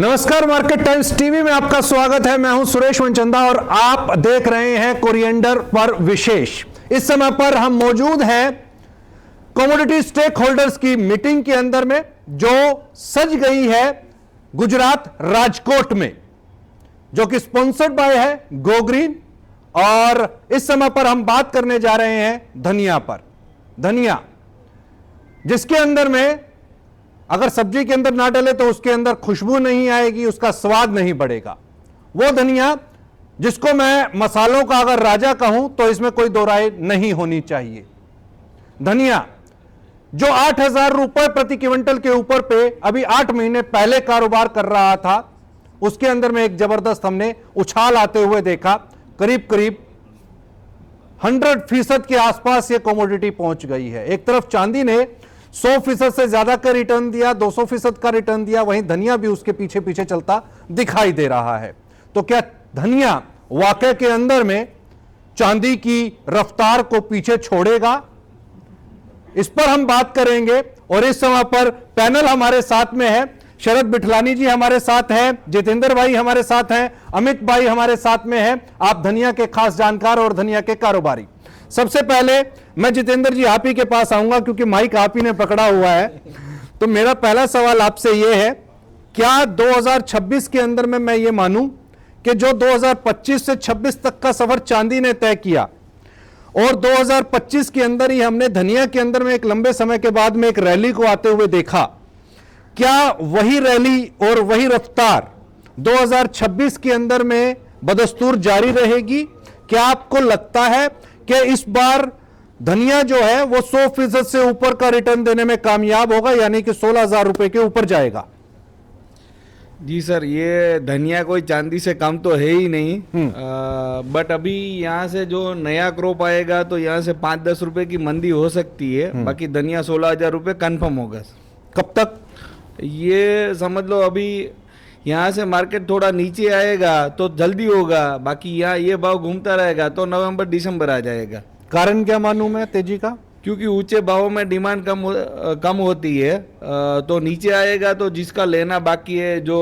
नमस्कार, market times TV में आपका स्वागत है। मैं हूं सुरेश मनचंदा और आप देख रहे हैं कोरिएंडर पर विशेष। इस समय पर हम मौजूद हैं कमोडिटी स्टेक होल्डर्स की मीटिंग के अंदर में, जो सज गई है गुजरात राजकोट में, जो कि स्पॉन्सर्ड बाय है गो ग्रीन। और इस समय पर हम बात करने जा रहे हैं धनिया पर। धनिया जिसके अंदर में अगर सब्जी के अंदर ना डले तो उसके अंदर खुशबू नहीं आएगी, उसका स्वाद नहीं बढ़ेगा। वो धनिया जिसको मैं मसालों का अगर राजा कहूं तो इसमें कोई दो राय नहीं होनी चाहिए। धनिया जो 8,000 रुपए प्रति क्विंटल के ऊपर पे अभी 8 महीने पहले कारोबार कर रहा था, उसके अंदर में एक जबरदस्त हमने उछाल आते हुए देखा। करीब करीब 100% के आसपास ये कमोडिटी पहुंच गई है। एक तरफ चांदी ने 100% से ज्यादा का रिटर्न दिया, 200% का रिटर्न दिया, वहीं धनिया भी उसके पीछे पीछे चलता दिखाई दे रहा है। तो क्या धनिया वाकई के अंदर में चांदी की रफ्तार को पीछे छोड़ेगा? इस पर हम बात करेंगे। और इस समय पर पैनल हमारे साथ में है। शरद बिठलानी जी हमारे साथ हैं, जितेंद्र भाई हमारे साथ हैं, अमित भाई हमारे साथ में हैं। आप धनिया के खास जानकार और धनिया के कारोबारी। सबसे पहले मैं जितेंद्र जी आप ही के पास आऊंगा, क्योंकि माइक आप ही ने पकड़ा हुआ है। तो मेरा पहला सवाल आपसे यह है, क्या 2026 के अंदर में मैं ये मानूं कि जो 2025 से 26 तक का सफर चांदी ने तय किया और 2025 के अंदर ही हमने धनिया के अंदर में एक लंबे समय के बाद में एक रैली को आते हुए देखा, क्या वही रैली और वही रफ्तार 2026 के अंदर में बदस्तूर जारी रहेगी? क्या आपको लगता है कि इस बार धनिया जो है वो 100% से ऊपर का रिटर्न देने में कामयाब होगा, यानी कि 16,000 रुपए के ऊपर जाएगा? जी सर, ये धनिया कोई चांदी से कम तो है ही नहीं। बट अभी यहाँ से जो नया क्रॉप आएगा तो यहाँ से 5-10 रुपए की मंदी हो सकती है। बाकी धनिया 16,000 रुपये कन्फर्म होगा। कब तक? ये समझ लो, अभी यहाँ से मार्केट थोड़ा नीचे आएगा तो जल्दी होगा। बाकी यहाँ ये भाव घूमता रहेगा तो नवंबर दिसंबर आ जाएगा। कारण क्या मानूं मैं तेजी का? क्योंकि ऊंचे भावों में डिमांड कम होती है, तो नीचे आएगा तो जिसका लेना बाकी है, जो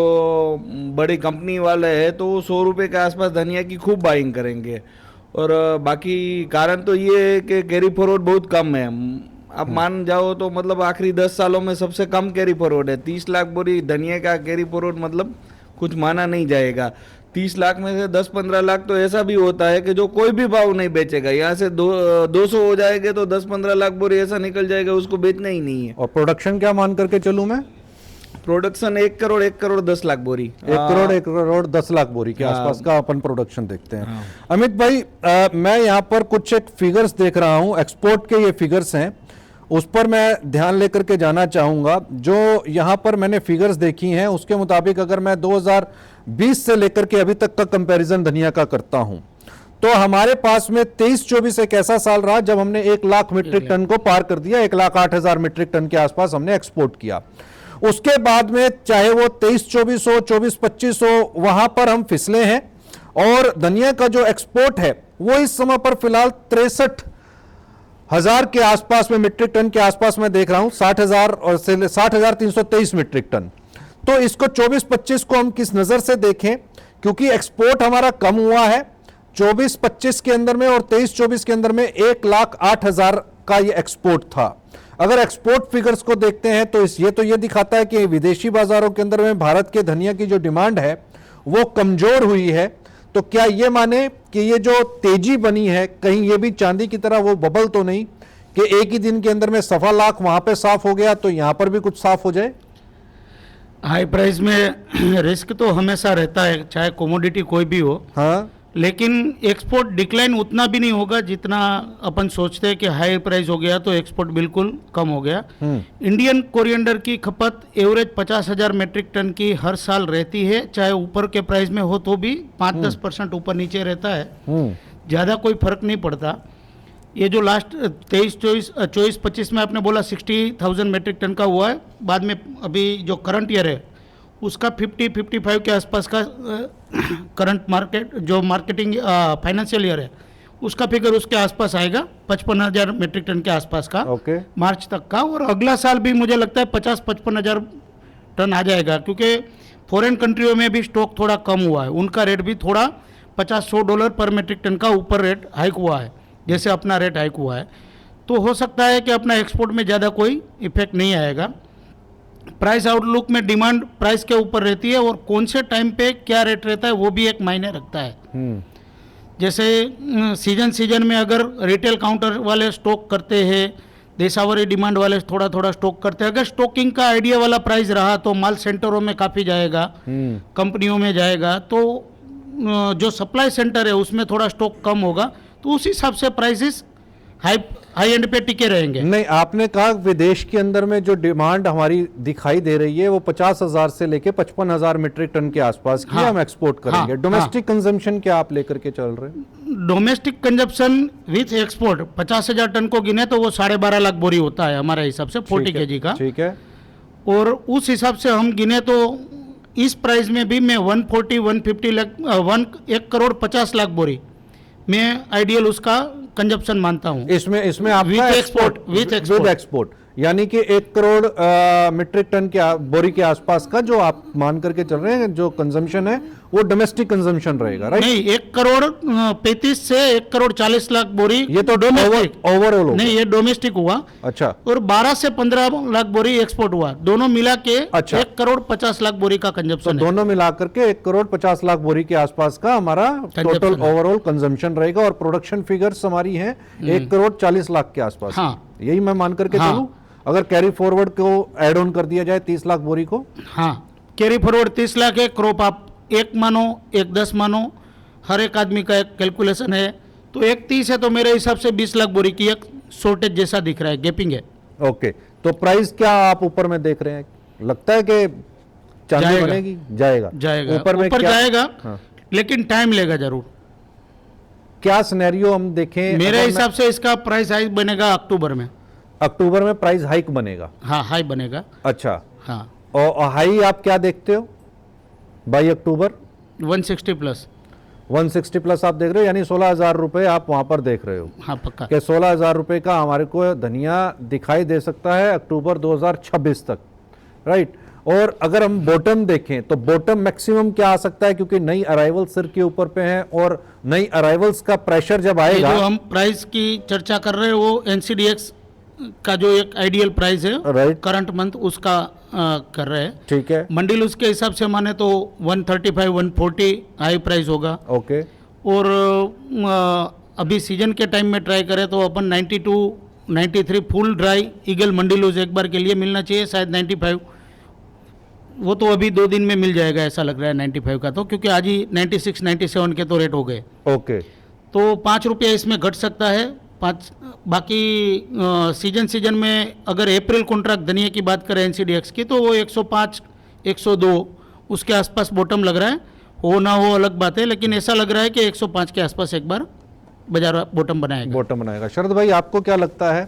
बड़ी कंपनी वाले हैं, तो वो 100 रुपये के आसपास धनिया की खूब बाइंग करेंगे। और बाकी कारण तो ये है कि कैरी फॉरवर्ड बहुत कम है। आप मान जाओ तो मतलब आखिरी 10 सालों में सबसे कम कैरी फॉरवर्ड है। 30 लाख बोरी धनिया का कैरी फॉरवर्ड मतलब कुछ माना नहीं जाएगा। 30 लाख में से 10-15 लाख तो ऐसा भी होता है कि जो कोई भी भाव नहीं बेचेगा। यहाँ से 200 हो जाएंगे तो 10-15 लाख बोरी ऐसा निकल जाएगा, उसको बेचना ही नहीं है। और प्रोडक्शन क्या मान करके चलूं मैं? प्रोडक्शन 1 करोड़ 10 लाख बोरी। 1 करोड़ 10 लाख बोरी के आसपास का अपन प्रोडक्शन देखते हैं। अमित भाई, मैं यहाँ पर कुछ एक फिगर्स देख रहा हूँ, एक्सपोर्ट के ये फिगर्स हैं, उस पर मैं ध्यान लेकर के जाना चाहूंगा। जो यहाँ पर मैंने फिगर्स देखी हैं उसके मुताबिक अगर मैं 2020 से लेकर के अभी तक का कंपैरिजन धनिया का करता हूं, तो हमारे पास में 23-24 एक ऐसा साल रहा जब हमने 1 लाख मीट्रिक टन को पार कर दिया। 1,08,000 मीट्रिक टन के आसपास हमने एक्सपोर्ट किया। उसके बाद में चाहे वो 23-24 हो, 24-25 हो, वहां पर हम फिसले हैं। और धनिया का जो एक्सपोर्ट है वो इस समय पर फिलहाल 63,000 के आसपास में मीट्रिक टन के आसपास में देख रहा हूं, 60,000 और 60,323 मीट्रिक टन। तो इसको 24-25 को हम किस नजर से देखें, क्योंकि एक्सपोर्ट हमारा कम हुआ है 24-25 के अंदर में, और 23-24 के अंदर में 1,08,000 का ये एक्सपोर्ट था। अगर एक्सपोर्ट फिगर्स को देखते हैं तो ये दिखाता है कि विदेशी बाजारों के अंदर में भारत के धनिया की जो डिमांड है वो कमजोर हुई है। तो क्या ये माने कि ये जो तेजी बनी है, कहीं ये भी चांदी की तरह वो बबल तो नहीं कि एक ही दिन के अंदर में 1.25 लाख वहां पे साफ हो गया तो यहां पर भी कुछ साफ हो जाए? हाई प्राइस में रिस्क तो हमेशा रहता है, चाहे कोमोडिटी कोई भी हो। हाँ, लेकिन एक्सपोर्ट डिक्लाइन उतना भी नहीं होगा जितना अपन सोचते हैं कि हाई प्राइस हो गया तो एक्सपोर्ट बिल्कुल कम हो गया। इंडियन कोरिएंडर की खपत एवरेज 50,000 मीट्रिक टन की हर साल रहती है, चाहे ऊपर के प्राइस में हो तो भी 5-10% ऊपर नीचे रहता है, ज़्यादा कोई फर्क नहीं पड़ता। ये जो लास्ट 23-24-25 में आपने बोला 60,000 मीट्रिक टन का हुआ है, बाद में अभी जो करंट ईयर है उसका 50-55 के आसपास का करंट मार्केट जो मार्केटिंग फाइनेंशियल ईयर है उसका फिगर उसके आसपास आएगा, 55,000 मीट्रिक टन के आसपास का मार्च तक का। और अगला साल भी मुझे लगता है 50-55,000 टन आ जाएगा, क्योंकि फॉरेन कंट्रियों में भी स्टॉक थोड़ा कम हुआ है, उनका रेट भी थोड़ा $50-100 पर मेट्रिक टन का ऊपर रेट हाइक हुआ है, जैसे अपना रेट हाइक हुआ है। तो हो सकता है कि अपना एक्सपोर्ट में ज़्यादा कोई इफेक्ट नहीं आएगा। प्राइस आउटलुक में डिमांड प्राइस के ऊपर रहती है और कौन से टाइम पे क्या रेट रहता है वो भी एक मायने रखता है। जैसे सीजन में अगर रिटेल काउंटर वाले स्टॉक करते हैं, देशावरी डिमांड वाले थोड़ा थोड़ा स्टॉक करते हैं, अगर स्टॉकिंग का आइडिया वाला प्राइस रहा तो माल सेंटरों में काफ़ी जाएगा, कंपनियों में जाएगा, तो जो सप्लाई सेंटर है उसमें थोड़ा स्टॉक कम होगा, तो उस हिसाब से प्राइसेस हाई एंड पे टिके रहेंगे। नहीं, आपने कहा विदेश के अंदर में जो डिमांड हमारी दिखाई दे रही है वो 50,000 से लेके 55,000 मीट्रिक टन के आसपास की हम एक्सपोर्ट करेंगे। डोमेस्टिक कंजम्पशन क्या आप लेकर के चल रहे हैं? Domestic consumption with export 50,000 ton को गिने तो वो 12.5 लाख बोरी होता है हमारे हिसाब से 40 kg का। ठीक है। और उस हिसाब से हम गिने तो इस प्राइस में भी मैं 140-150 लाख 1,50,00,000 बोरी मैं आइडियल उसका कंजप्शन मानता हूँ। इसमें आपका विथ एक्सपोर्ट विद एक्सपोर्ट यानी कि 1 करोड़ मीट्रिक टन के बोरी के आसपास का जो आप मान करके चल रहे हैं, जो कंजम्पशन है वो डोमेस्टिक कंजम्पशन रहेगा, राइट? नहीं, 1,35,00,000 से 1,40,00,000 बोरी ये तो डोमेस्टिक ओवरऑल नहीं, ये डोमेस्टिक हुआ। अच्छा। और 12 से 15 लाख बोरी एक्सपोर्ट हुआ, दोनों मिला के अच्छा। 1,50,00,000 बोरी का तो कंजप्शन है। दोनों मिलाकर के 1,50,00,000 बोरी के आसपास का हमारा टोटल ओवरऑल कंजम्पशन रहेगा और प्रोडक्शन फिगर्स हमारी हैं 1,40,00,000 के आसपास। हाँ। यही मैं मान करके हाँ। चलूं, अगर कैरी फॉरवर्ड को ऐड ऑन कर दिया जाए 30 लाख बोरी को। हाँ, कैरी फॉरवर्ड 30 लाख है, क्रॉप आप 1 मानो, 1 10 मानो, हर एक आदमी का एक कैलकुलेशन है, तो 1 30 है तो मेरे हिसाब से 20 लाख बोरी की एक शॉर्टेज जैसा दिख रहा है, गैपिंग है। ओके, तो प्राइस क्या आप ऊपर में देख रहे हैं? लगता है कि चांदी जाएगा। बनेगी? जाएगा ऊपर में ऊपर क्या? जाएगा। हाँ। लेकिन टाइम लेगा जरूर। क्या सिनेरियो हम देखें? मेरे हिसाब से इसका प्राइस हाइक बनेगा अक्टूबर में। अक्टूबर में प्राइस हाइक बनेगा? हाँ, हाई बनेगा। अच्छा। हाँ, और हाई आप क्या देखते हो बाई अक्टूबर? 160 प्लस। 160 प्लस आप देख रहे हो, यानी 16,000 रुपए आप वहां पर देख रहे हो हाँ, पक्का। कि 16,000 रुपए का हमारे को धनिया दिखाई दे सकता है अक्टूबर 2026 तक, राइट? और अगर हम बॉटम देखें तो बॉटम मैक्सिमम क्या आ सकता है, क्योंकि नई अराइवल सिर के ऊपर पे है और नई अराइवल्स का प्रेशर जब ये आएगा। जो हम प्राइस की चर्चा कर रहे हैं वो NCDX का जो एक आइडियल प्राइस है राइट, करंट मंथ उसका कर रहे हैं। ठीक है। मंडिल उसके हिसाब से माने तो 135-140 हाई प्राइस होगा। ओके। और अभी सीजन के टाइम में ट्राई करें तो अपन 92-93 फुल ड्राई ईगल मंडिलोज एक बार के लिए मिलना चाहिए, शायद 95 वो तो अभी 2 दिन में मिल जाएगा ऐसा लग रहा है 95 का, तो क्योंकि आज ही 96-97 के तो रेट हो गए। ओके, तो 5 रुपया इसमें घट सकता है। बाकी सीजन में अगर अप्रैल कॉन्ट्रैक्ट धनिया की बात करें NCDX की तो वो 105-102 उसके आसपास बॉटम लग रहा है। हो ना हो अलग बात है, लेकिन ऐसा लग रहा है कि 105 के आसपास एक बार बाजार बॉटम बनाएगा। शरद भाई, आपको क्या लगता है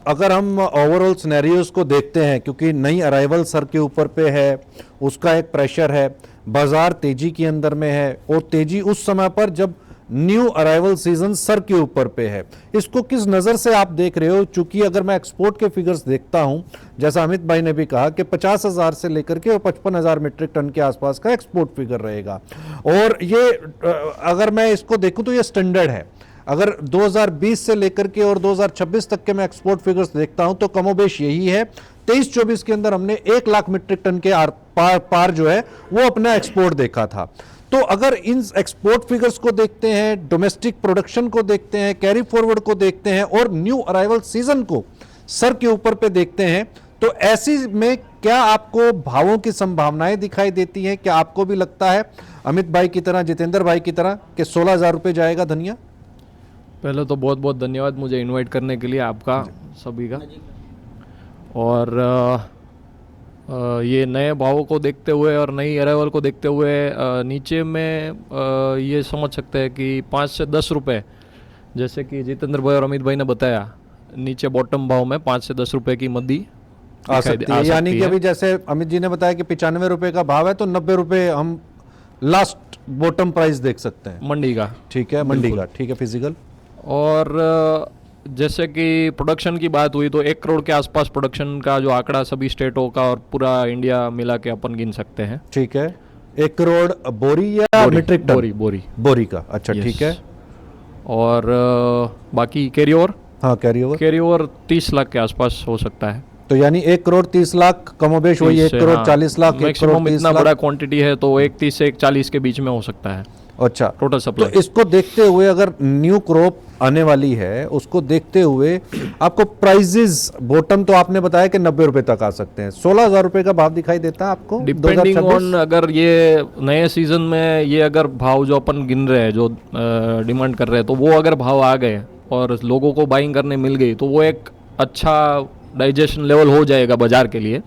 अगर हम ओवरऑल सिनेरियोज को देखते हैं, क्योंकि नई अराइवल सर के ऊपर पे है, उसका एक प्रेशर है, बाजार तेजी के अंदर में है और तेजी उस समय पर जब न्यू अराइवल सीजन सर के ऊपर पे है, इसको किस नज़र से आप देख रहे हो? चूंकि अगर मैं एक्सपोर्ट के फिगर्स देखता हूं, जैसा अमित भाई ने भी कहा कि 50,000 से लेकर के 55,000 मीट्रिक टन के आसपास का एक्सपोर्ट फिगर रहेगा, और ये अगर मैं इसको देखूं तो ये स्टैंडर्ड है। अगर 2020 से लेकर के और 2026 तक के मैं एक्सपोर्ट फिगर्स देखता हूं तो कमोबेश यही है। 23-24 के अंदर हमने 1 लाख मीट्रिक टन के पार जो है वो अपना एक्सपोर्ट देखा था। तो अगर इन एक्सपोर्ट फिगर्स को देखते हैं, डोमेस्टिक प्रोडक्शन को देखते हैं, कैरी फॉरवर्ड को देखते हैं और न्यू अराइवल सीजन को सर के ऊपर पे देखते हैं, तो ऐसी में क्या आपको भावों की संभावनाएं दिखाई देती हैं? क्या आपको भी लगता है अमित भाई की तरह, जितेंद्र भाई की तरह कि 16,000 रुपए जाएगा धनिया? पहले तो बहुत बहुत धन्यवाद मुझे इनवाइट करने के लिए, आपका सभी का। और ये नए भावों को देखते हुए और नई अराइवल को देखते हुए नीचे में ये समझ सकते हैं कि 5 से 10 रुपए, जैसे कि जितेंद्र भाई और अमित भाई ने बताया, नीचे बॉटम भाव में 5 से 10 रुपए की मंदी आ सकती है। यानी कि अभी जैसे अमित जी ने बताया कि 95 रुपए का भाव है तो 90 रुपए हम लास्ट बॉटम प्राइस देख सकते हैं मंडी का। ठीक है, मंडी का, ठीक है, फिजिकल। और जैसे कि प्रोडक्शन की बात हुई तो 1 करोड़ के आसपास प्रोडक्शन का जो आंकड़ा सभी स्टेटों का और पूरा इंडिया मिला के अपन गिन सकते हैं। ठीक है, 1 करोड़ बोरी या मीट्रिक टन? बोरी बोरी बोरी का, अच्छा Yes. ठीक है। और बाकी कैरी ओवर, हाँ, कैरी ओवर 30 लाख के आसपास हो सकता है। तो यानी 1 करोड़ 30 लाख कमोबेश वही 1 करोड़ 40 लाख, 1 करोड़ मैक्सिमम 30 इतना लाख। बड़ा क्वांटिटी है तो 1 30 से 1 40 के बीच में हो सकता है अच्छा, टोटल तो सप्लाई। इसको देखते हुए अगर न्यू क्रॉप आने वाली है, उसको देखते हुए आपको प्राइजेस बॉटम तो आपने बताया कि 90 रुपए तक आ सकते हैं, 16,000 रुपए का भाव दिखाई देता है आपको डिपेंडिंग 2026? ऑन अगर ये नए सीजन में ये अगर भाव जो अपन गिन रहे हैं जो डिमांड कर रहे हैं तो वो अगर भाव आ गए और लोगों को बाइंग करने मिल गई तो वो एक अच्छा डाइजेशन लेवल हो जाएगा बाजार के लिए।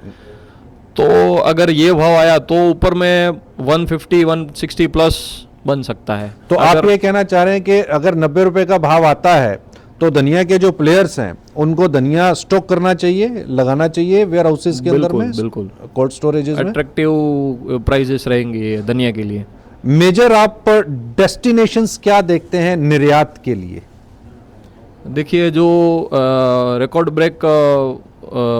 तो अगर ये भाव आया तो ऊपर में 150 160 प्लस बन सकता है। तो आप ये कहना चाह रहे हैं कि अगर 90 रुपए का भाव आता है तो धनिया के जो प्लेयर्स हैं उनको धनिया स्टॉक करना चाहिए, लगाना चाहिए वेयर हाउसेस के अंदर में, बिल्कुल कोल्ड स्टोरेजेस में। अट्रैक्टिव प्राइजेस रहेंगे धनिया के लिए। मेजर आप डेस्टिनेशंस क्या देखते हैं निर्यात के लिए? देखिए जो रिकॉर्ड ब्रेक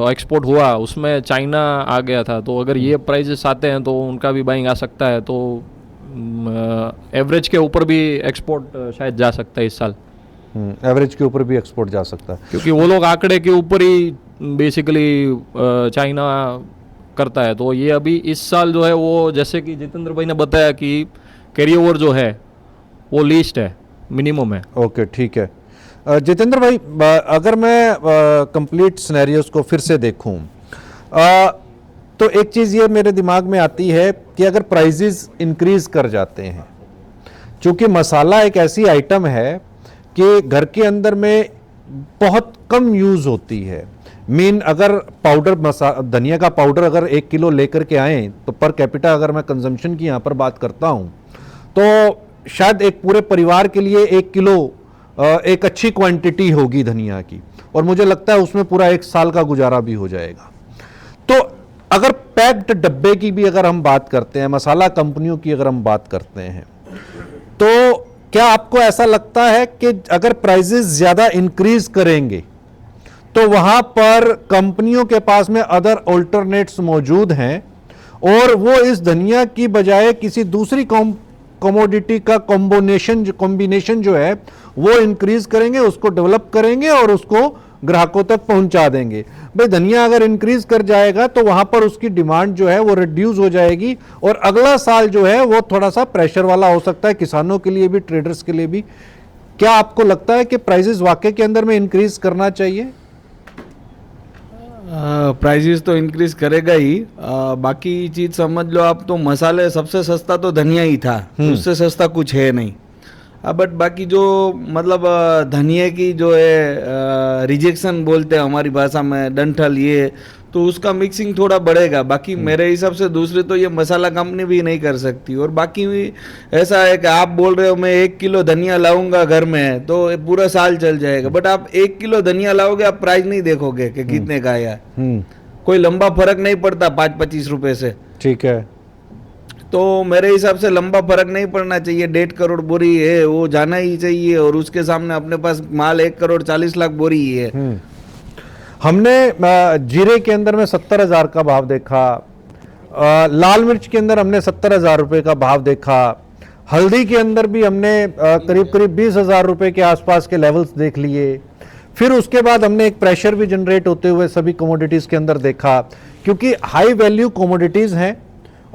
एक्सपोर्ट हुआ उसमें चाइना आ गया था, तो अगर ये प्राइजेस आते हैं तो उनका भी बाइंग आ सकता है, तो एवरेज के ऊपर भी एक्सपोर्ट शायद जा सकता है इस साल। एवरेज के ऊपर भी एक्सपोर्ट जा सकता है, क्योंकि वो लोग आंकड़े के ऊपर ही बेसिकली चाइना करता है। तो ये अभी इस साल जो है वो जैसे कि जितेंद्र भाई ने बताया कि कैरी ओवर जो है वो लीस्ट है, मिनिमम है। ओके ठीक है। जितेंद्र भाई, अगर मैं कंप्लीट सिनेरियोस को फिर से देखूं तो एक चीज़ ये मेरे दिमाग में आती है कि अगर प्राइजेस इंक्रीज कर जाते हैं, चूंकि मसाला एक ऐसी आइटम है कि घर के अंदर में बहुत कम यूज़ होती है। मीन अगर पाउडर धनिया का पाउडर अगर 1 किलो लेकर के आए तो पर कैपिटा अगर मैं कंजम्पशन की यहाँ पर बात करता हूँ तो शायद एक पूरे परिवार के लिए 1 किलो एक अच्छी क्वांटिटी होगी धनिया की, और मुझे लगता है उसमें पूरा 1 साल का गुजारा भी हो जाएगा। तो अगर पैक्ड डब्बे की भी अगर हम बात करते हैं, मसाला कंपनियों की अगर हम बात करते हैं, तो क्या आपको ऐसा लगता है कि अगर प्राइसेस ज्यादा इंक्रीज करेंगे तो वहां पर कंपनियों के पास में अदर ऑल्टरनेट्स मौजूद हैं और वो इस धनिया की बजाय किसी दूसरी कमोडिटी का कॉम्बिनेशन जो है वो इंक्रीज करेंगे, उसको डेवलप करेंगे और उसको ग्राहकों तक पहुंचा देंगे? भाई धनिया अगर इंक्रीज कर जाएगा तो वहां पर उसकी डिमांड जो है वो रिड्यूस हो जाएगी और अगला साल जो है वो थोड़ा सा प्रेशर वाला हो सकता है, किसानों के लिए भी, ट्रेडर्स के लिए भी। क्या आपको लगता है कि प्राइसेस वाकई के अंदर में इंक्रीज करना चाहिए? प्राइजेस तो इंक्रीज करेगा ही। बाकी चीज समझ लो आप, तो मसाले सबसे सस्ता तो धनिया ही था, उससे सस्ता कुछ है नहीं। बट बाकी जो मतलब धनिया की जो है रिजेक्शन बोलते हैं हमारी भाषा में, डंठल, ये तो उसका मिक्सिंग थोड़ा बढ़ेगा। बाकी मेरे हिसाब से दूसरी तो ये मसाला कंपनी भी नहीं कर सकती। और बाकी भी ऐसा है कि आप बोल रहे हो मैं 1 किलो धनिया लाऊंगा घर में तो पूरा साल चल जाएगा, बट आप 1 किलो धनिया लाओगे, आप प्राइस नहीं देखोगे कि कितने का आया। कोई लंबा फर्क नहीं पड़ता 5-25 रुपए से। ठीक है, तो मेरे हिसाब से लंबा फर्क नहीं पड़ना चाहिए। 1.5 करोड़ बोरी है वो जाना ही चाहिए, और उसके सामने अपने पास माल 1 करोड़ 40 लाख बोरी ही है। हमने जीरे के अंदर में 70,000 का भाव देखा, लाल मिर्च के अंदर हमने 70,000 रुपए का भाव देखा, हल्दी के अंदर भी हमने करीब करीब 20,000 रुपए के आसपास के लेवल्स देख लिए। फिर उसके बाद हमने एक प्रेशर भी जनरेट होते हुए सभी कमोडिटीज के अंदर देखा, क्योंकि हाई वैल्यू कमोडिटीज हैं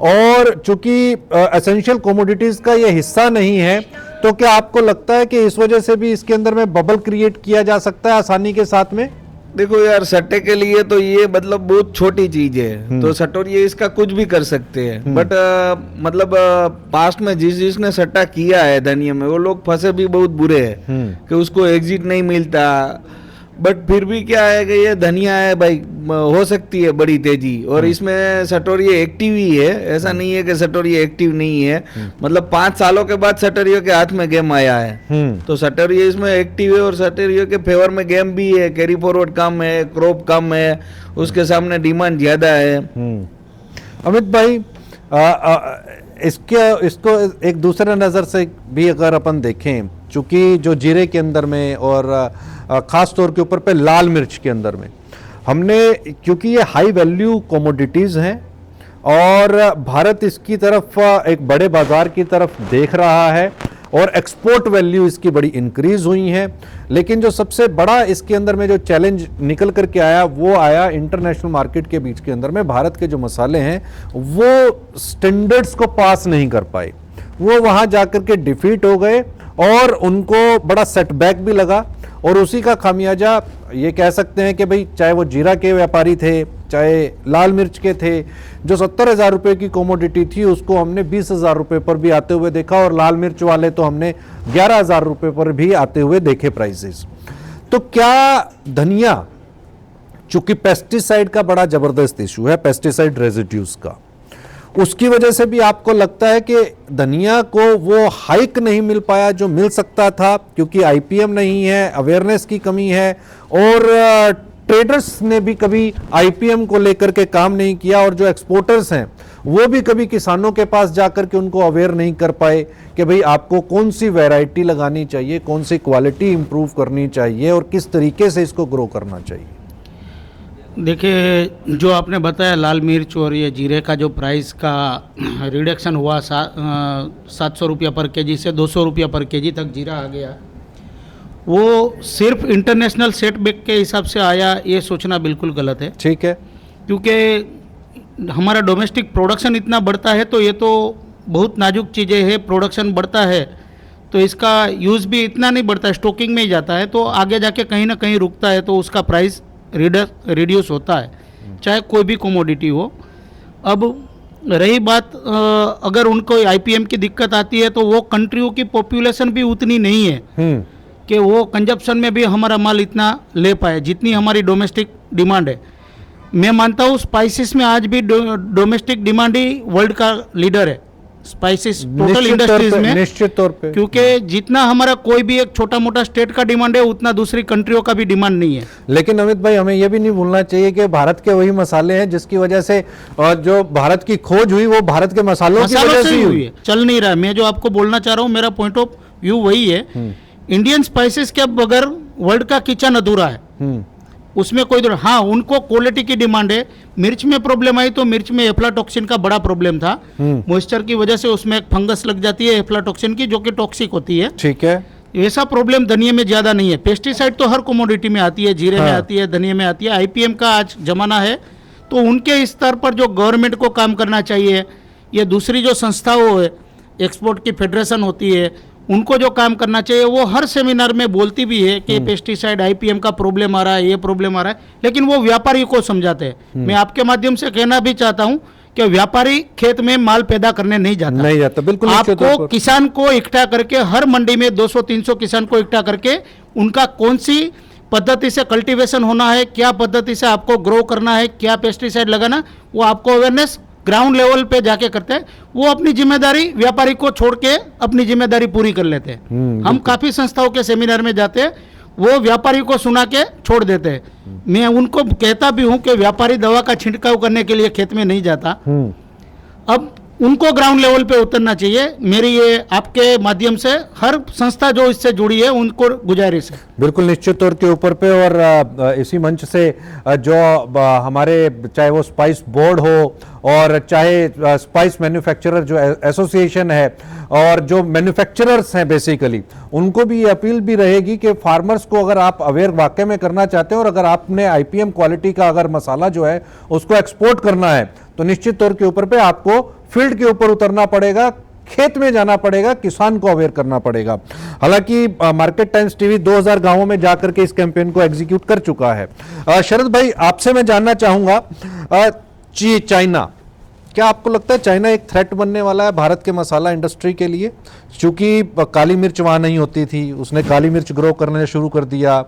और चूंकि एसेंशियल कमोडिटीज का ये हिस्सा नहीं है, तो क्या आपको लगता है कि इस वजह से भी इसके अंदर में बबल क्रिएट किया जा सकता है आसानी के साथ में? देखो यार, सट्टे के लिए तो ये मतलब बहुत छोटी चीज है, तो सट्टोरिये इसका कुछ भी कर सकते हैं। बट मतलब पास्ट में जिसने सट्टा किया है धनिया में, वो लोग फंसे भी बहुत बुरे हैं कि उसको एग्जिट नहीं मिलता। बट फिर भी क्या है कि ये धनिया है भाई, हो सकती है बड़ी तेजी, और इसमें सटोरिये एक्टिव ही है। ऐसा नहीं है कि सटोरिये एक्टिव नहीं है, मतलब 5 सालों के बाद सटोरिये के हाथ में गेम आया है, तो सटोरिये इसमें एक्टिव है और सटोरिये के फेवर में गेम भी है। कैरी फॉरवर्ड कम है, क्रॉप कम है, उसके सामने डिमांड ज्यादा है। अमित भाई, इसको एक दूसरे नज़र से भी अगर अपन देखें, चूंकि जो जीरे के अंदर में और खास तौर के ऊपर पे लाल मिर्च के अंदर में हमने, क्योंकि ये हाई वैल्यू कमोडिटीज़ हैं और भारत इसकी तरफ एक बड़े बाजार की तरफ देख रहा है और एक्सपोर्ट वैल्यू इसकी बड़ी इंक्रीज हुई है। लेकिन जो सबसे बड़ा इसके अंदर में जो चैलेंज निकल करके आया वो आया इंटरनेशनल मार्केट के बीच के अंदर में, भारत के जो मसाले हैं वो स्टैंडर्ड्स को पास नहीं कर पाए, वो वहाँ जाकर के डिफीट हो गए और उनको बड़ा सेटबैक भी लगा। और उसी का खामियाजा ये कह सकते हैं कि भाई चाहे वो जीरा के व्यापारी थे, चाहे लाल मिर्च के थे, जो 70,000 रुपये की कमोडिटी थी उसको हमने 20,000 रुपये पर भी आते हुए देखा और लाल मिर्च वाले तो हमने 11,000 रुपये पर भी आते हुए देखे प्राइसेस। तो क्या धनिया, चूंकि पेस्टिसाइड का बड़ा जबरदस्त इशू है, पेस्टिसाइड रेजिड्यूज का, उसकी वजह से भी आपको लगता है कि धनिया को वो हाइक नहीं मिल पाया जो मिल सकता था, क्योंकि आईपीएम नहीं है, अवेयरनेस की कमी है और ट्रेडर्स ने भी कभी आईपीएम को लेकर के काम नहीं किया और जो एक्सपोर्टर्स हैं वो भी कभी किसानों के पास जाकर के उनको अवेयर नहीं कर पाए कि भाई आपको कौन सी वैरायटी लगानी चाहिए, कौन सी क्वालिटी इंप्रूव करनी चाहिए और किस तरीके से इसको ग्रो करना चाहिए। देखिए, जो आपने बताया लाल मिर्च और ये जीरे का जो प्राइस का रिडक्शन हुआ 700 रुपया पर केजी से 200 रुपया पर केजी तक जीरा आ गया, वो सिर्फ इंटरनेशनल सेटबैक के हिसाब से आया, ये सोचना बिल्कुल गलत है। ठीक है, क्योंकि हमारा डोमेस्टिक प्रोडक्शन इतना बढ़ता है तो ये तो बहुत नाजुक चीज़ें हैं, प्रोडक्शन बढ़ता है तो इसका यूज़ भी इतना नहीं बढ़ता, स्टॉकिंग में ही जाता है, तो आगे जाके कहीं ना कहीं रुकता है तो उसका प्राइस रिड्यूस होता है, चाहे कोई भी कमोडिटी हो। अब रही बात अगर उनको आईपीएम की दिक्कत आती है तो वो कंट्रियों की पॉपुलेशन भी उतनी नहीं है कि वो कंजप्शन में भी हमारा माल इतना ले पाए जितनी हमारी डोमेस्टिक डिमांड है। मैं मानता हूँ स्पाइसेस में आज भी डोमेस्टिक डिमांड ही वर्ल्ड का लीडर है, स्पाइसेस टोटल इंडस्ट्रीज में, निश्चित तौर पे, क्योंकि जितना हमारा कोई भी एक छोटा मोटा स्टेट का डिमांड है उतना दूसरी कंट्रियों का भी डिमांड नहीं है। लेकिन अमित भाई, हमें यह भी नहीं भूलना चाहिए कि भारत के वही मसाले हैं जिसकी वजह से जो भारत की खोज हुई वो भारत के मसालों की वजह से ही हुई है। चल नहीं रहा है, मैं जो आपको बोलना चाह रहा हूँ मेरा पॉइंट ऑफ व्यू वही है। इंडियन स्पाइसेस के बगैर वर्ल्ड का किचन अधूरा है, उसमें कोई हाँ उनको क्वालिटी की डिमांड है। मिर्च में प्रॉब्लम आई तो मिर्च में एफ्लाटॉक्सिन का बड़ा प्रॉब्लम था, मॉइस्चर की वजह से उसमें एक फंगस लग जाती है एफ्लाटॉक्सिन की जो कि टॉक्सिक होती है। ठीक है, ऐसा प्रॉब्लम धनिया में ज्यादा नहीं है। पेस्टिसाइड तो हर कमोडिटी में आती है, जीरे में आती है, धनिया में आती है। आईपीएम का आज जमाना है तो उनके स्तर पर जो गवर्नमेंट को काम करना चाहिए, ये दूसरी जो संस्थाओं है, एक्सपोर्ट की फेडरेशन होती है, उनको जो काम करना चाहिए वो हर सेमिनार में बोलती भी है कि पेस्टिसाइड आईपीएम का प्रॉब्लम आ रहा है, ये प्रॉब्लम आ रहा है, लेकिन वो व्यापारी को समझाते हैं। मैं आपके माध्यम से कहना भी चाहता हूं कि व्यापारी खेत में माल पैदा करने नहीं जाता, बिल्कुल। आपको किसान को इकट्ठा करके हर मंडी में 200-300 किसान को इकट्ठा करके उनका कौन सी पद्धति से कल्टीवेशन होना है, क्या पद्धति से आपको ग्रो करना है, क्या पेस्टिसाइड लगाना, वो आपको अवेयरनेस ग्राउंड लेवल पे जाके करते हैं। वो अपनी जिम्मेदारी व्यापारी को छोड़ के अपनी जिम्मेदारी पूरी कर लेते हैं। हम काफी संस्थाओं के सेमिनार में जाते हैं, वो व्यापारी को सुना के छोड़ देते हैं। मैं उनको कहता भी हूं कि व्यापारी दवा का छिड़काव करने के लिए खेत में नहीं जाता। अब उनको ग्राउंड लेवल पे उतरना चाहिए। मेरी ये आपके माध्यम से हर संस्था जो इससे जुड़ी है उनको गुजारिश है। बिल्कुल निश्चित तौर के ऊपर पे, और इसी मंच से जो हमारे चाहे वो स्पाइस बोर्ड हो और चाहे स्पाइस मैन्युफैक्चरर जो एसोसिएशन है और जो मैन्युफैक्चरर्स हैं बेसिकली, उनको भी ये अपील भी रहेगी कि फार्मर्स को अगर आप अवेयर वाकई में करना चाहते हैं और अगर आपने आईपीएम क्वालिटी का अगर मसाला जो है उसको एक्सपोर्ट करना है तो निश्चित तौर के ऊपर पे आपको फील्ड के ऊपर उतरना पड़ेगा, खेत में जाना पड़ेगा, किसान को अवेयर करना पड़ेगा। हालांकि मार्केट टाइम्स टीवी 2000 गांवों में जाकर के इस कैंपेन को एग्जीक्यूट कर चुका है। शरद भाई, आपसे मैं जानना चाहूंगा, चाइना, क्या आपको लगता है चाइना एक थ्रेट बनने वाला है भारत के मसाला इंडस्ट्री के लिए? क्योंकि काली मिर्च वहां नहीं होती थी, उसने काली मिर्च ग्रो करने शुरू कर दिया।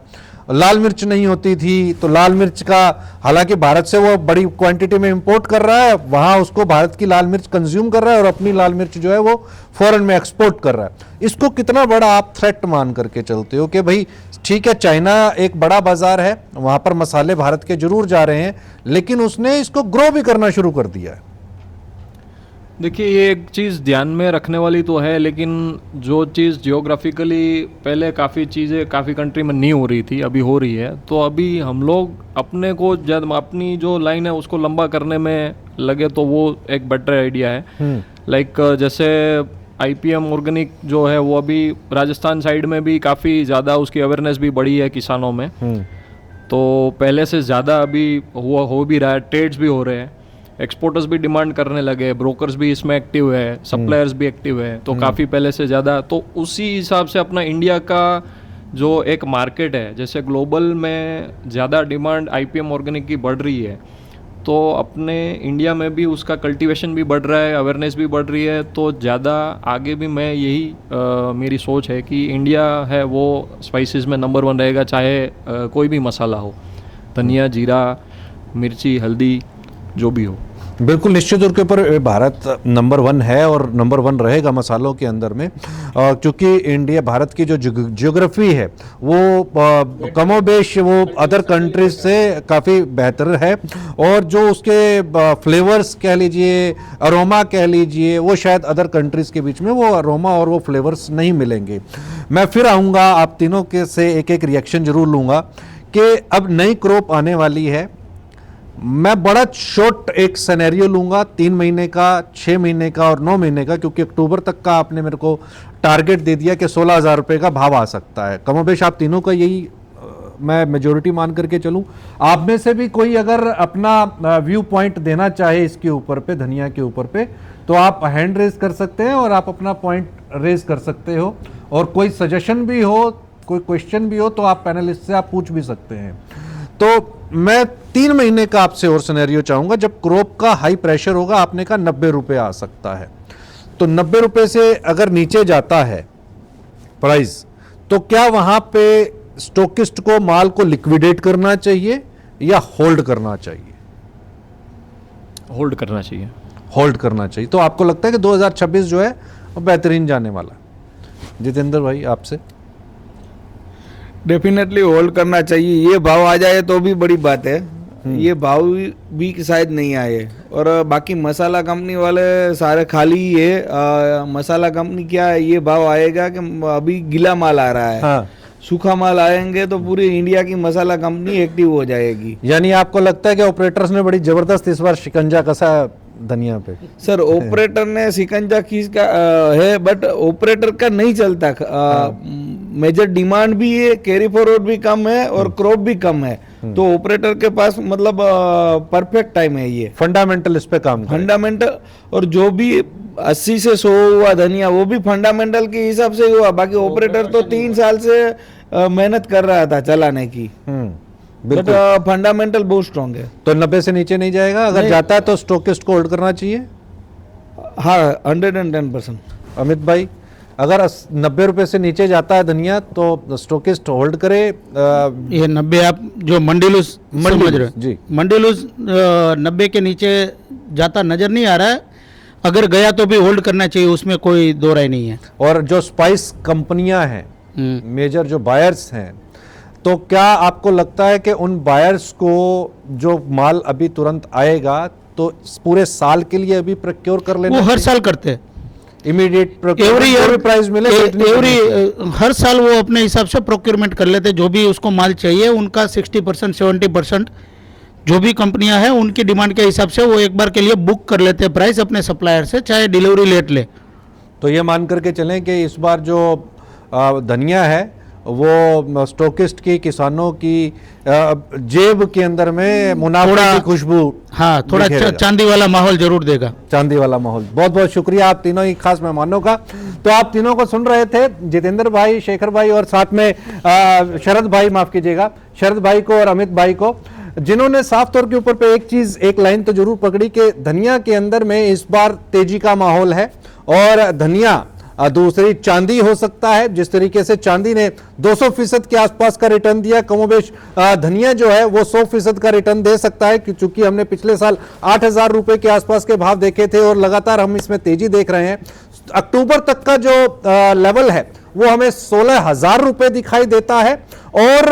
लाल मिर्च नहीं होती थी तो लाल मिर्च का, हालांकि भारत से वो बड़ी क्वांटिटी में इंपोर्ट कर रहा है, वहां उसको भारत की लाल मिर्च कंज्यूम कर रहा है और अपनी लाल मिर्च जो है वो फॉरेन में एक्सपोर्ट कर रहा है। इसको कितना बड़ा आप थ्रेट मान करके चलते हो कि भाई ठीक है, चाइना एक बड़ा बाजार है, वहां पर मसाले भारत के जरूर जा रहे हैं, लेकिन उसने इसको ग्रो भी करना शुरू कर दिया है? देखिए, ये एक चीज़ ध्यान में रखने वाली तो है, लेकिन जो चीज़ जियोग्राफिकली पहले काफ़ी चीज़ें काफ़ी कंट्री में नहीं हो रही थी, अभी हो रही है। तो अभी हम लोग अपने को जब अपनी जो लाइन है उसको लंबा करने में लगे तो वो एक बेटर आइडिया है। लाइक जैसे IPM ऑर्गेनिक जो है वो अभी राजस्थान साइड में भी काफ़ी ज़्यादा उसकी अवेयरनेस भी बढ़ी है किसानों में। तो पहले से ज़्यादा अभी हो भी रहा है, ट्रेड्स भी हो रहे हैं, एक्सपोर्टर्स भी डिमांड करने लगे, ब्रोकर्स भी इसमें एक्टिव है, सप्लायर्स भी एक्टिव है, तो काफ़ी पहले से ज़्यादा। तो उसी हिसाब से अपना इंडिया का जो एक मार्केट है, जैसे ग्लोबल में ज़्यादा डिमांड IPM ऑर्गेनिक की बढ़ रही है, तो अपने इंडिया में भी उसका कल्टीवेशन भी बढ़ रहा है, अवेयरनेस भी बढ़ रही है। तो ज़्यादा आगे भी मैं यही मेरी सोच है कि इंडिया है वो स्पाइसेस में नंबर 1 रहेगा, चाहे कोई भी मसाला हो, धनिया, जीरा, मिर्ची, हल्दी, जो भी हो। बिल्कुल निश्चित तौर के ऊपर भारत नंबर 1 है और नंबर 1 रहेगा मसालों के अंदर में, क्योंकि इंडिया, भारत की जो जियोग्राफी है वो कमोबेश वो अदर कंट्रीज से काफ़ी बेहतर है, और जो उसके फ्लेवर्स कह लीजिए, अरोमा कह लीजिए, वो शायद अदर कंट्रीज के बीच में वो अरोमा और वो फ्लेवर्स नहीं मिलेंगे। मैं फिर आऊँगा, आप तीनों के से एक एक रिएक्शन जरूर लूँगा कि अब नई क्रॉप आने वाली है। मैं बड़ा शॉर्ट एक सिनेरियो लूंगा, 3 महीने का, 6 महीने का और 9 महीने का, क्योंकि अक्टूबर तक का आपने मेरे को टारगेट दे दिया कि 16,000 रुपये का भाव आ सकता है। कमोबेश आप तीनों का यही मैं मेजोरिटी मान करके चलूं। आप में से भी कोई अगर अपना व्यू पॉइंट देना चाहे इसके ऊपर पे, धनिया के ऊपर पे, तो आप हैंड रेज कर सकते हैं और आप अपना पॉइंट रेज कर सकते हो, और कोई सजेशन भी हो, कोई क्वेश्चन भी हो तो आप पैनलिस्ट से आप पूछ भी सकते हैं। तो मैं 3 महीने का आपसे और सिनेरियो चाहूंगा, जब क्रॉप का हाई प्रेशर होगा। आपने कहा 90 रुपये आ सकता है, तो 90 रुपये से अगर नीचे जाता है प्राइस, तो क्या वहां पे स्टॉकिस्ट को माल को लिक्विडेट करना चाहिए या होल्ड करना चाहिए? होल्ड करना चाहिए। होल्ड करना चाहिए। तो आपको लगता है कि 2026 जो है वो बेहतरीन जाने वाला? जितेंद्र भाई आपसे। डेफिनेटली होल्ड करना चाहिए। ये भाव आ जाए तो भी बड़ी बात है, ये भाव भी शायद नहीं आए। और बाकी मसाला कंपनी वाले सारे खाली ही है। मसाला कंपनी क्या है, ये भाव आएगा कि अभी गीला माल आ रहा है। हाँ। सूखा माल आएंगे तो पूरी इंडिया की मसाला कंपनी एक्टिव हो जाएगी। यानी आपको लगता है कि ऑपरेटर्स ने बड़ी जबरदस्त इस बार शिकंजा कसा धनिया पे? सर ऑपरेटर ने शिकंजा खींच का है, बट ऑपरेटर का नहीं चलता। मेजर डिमांड भी है, कैरी फॉरवर्ड भी कम है और क्रॉप भी कम है, तो ऑपरेटर के पास मतलब परफेक्ट टाइम है ये। फंडामेंटल इस पे काम करें। फंडामेंटल, और जो भी 80 से 100 हुआ धनिया, वो भी फंडामेंटल के हिसाब से हुआ। बाकी ऑपरेटर तो 3 साल से मेहनत कर रहा था चलाने की, बट फंडामेंटल बहुत स्ट्रॉन्ग है। तो 90 से नीचे नहीं जाएगा? अगर जाता है तो स्टॉकिस्ट को होल्ड करना चाहिए? हाँ, 110%। अमित भाई, अगर 90 रुपए से नीचे जाता है धनिया तो स्टॉकिस्ट होल्ड करे? ये 90 आप जो मंडीलूस समझ रहे हो जी, मंडीलूस 90 के नीचे जाता नजर नहीं आ रहा है। अगर गया तो भी होल्ड करना चाहिए, उसमें कोई दो राय नहीं है। और जो स्पाइस कंपनियां हैं, मेजर जो बायर्स हैं, तो क्या आपको लगता है कि उन बायर्स को जो माल अभी तुरंत आएगा तो पूरे साल के लिए अभी प्रोक्योर कर लेना? वो हर साल करते हैं, इमीडिएट एवरी प्राइस मिले हर साल वो अपने हिसाब से प्रोक्योरमेंट कर लेते। जो भी उसको माल चाहिए उनका 60% 70% जो भी कंपनियां हैं उनकी डिमांड के हिसाब से वो एक बार के लिए बुक कर लेते हैं प्राइस अपने सप्लायर से, चाहे डिलीवरी लेट ले। तो ये मान करके चलें कि इस बार जो धनिया है वो स्टॉकिस्ट की, किसानों की जेब के अंदर में मुनाफा की खुशबू, हाँ, थोड़ा चांदी वाला माहौल जरूर देगा। चांदी वाला माहौल। बहुत बहुत शुक्रिया आप तीनों ही खास मेहमानों का। तो आप तीनों को सुन रहे थे, जितेंद्र भाई, शेखर भाई और साथ में शरद भाई, माफ कीजिएगा, शरद भाई को और अमित भाई को, जिन्होंने साफ तौर के ऊपर पे एक लाइन तो जरूर पकड़ी कि धनिया के अंदर में इस बार तेजी का माहौल है, और धनिया दूसरी चांदी हो सकता है। जिस तरीके से चांदी ने 200% के आसपास का रिटर्न दिया, कमोबेश धनिया जो है वो 100% का रिटर्न दे सकता है, क्योंकि हमने पिछले साल 8,000 रुपए के आसपास के भाव देखे थे और लगातार हम इसमें तेजी देख रहे हैं। अक्टूबर तक का जो लेवल है वो हमें 16,000 रुपए दिखाई देता है, और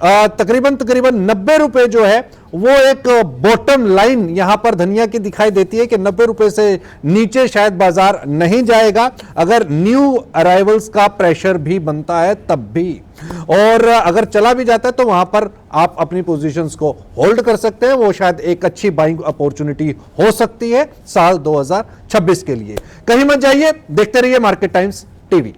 तकरीबन 90 रुपए जो है वो एक बॉटम लाइन यहां पर धनिया की दिखाई देती है कि 90 रुपए से नीचे शायद बाजार नहीं जाएगा, अगर न्यू अराइवल्स का प्रेशर भी बनता है तब भी। और अगर चला भी जाता है तो वहां पर आप अपनी पोजीशंस को होल्ड कर सकते हैं, वो शायद एक अच्छी बाइंग अपॉर्चुनिटी हो सकती है साल 2026 के लिए। कहीं मत जाइए, देखते रहिए मार्केट टाइम्स टीवी।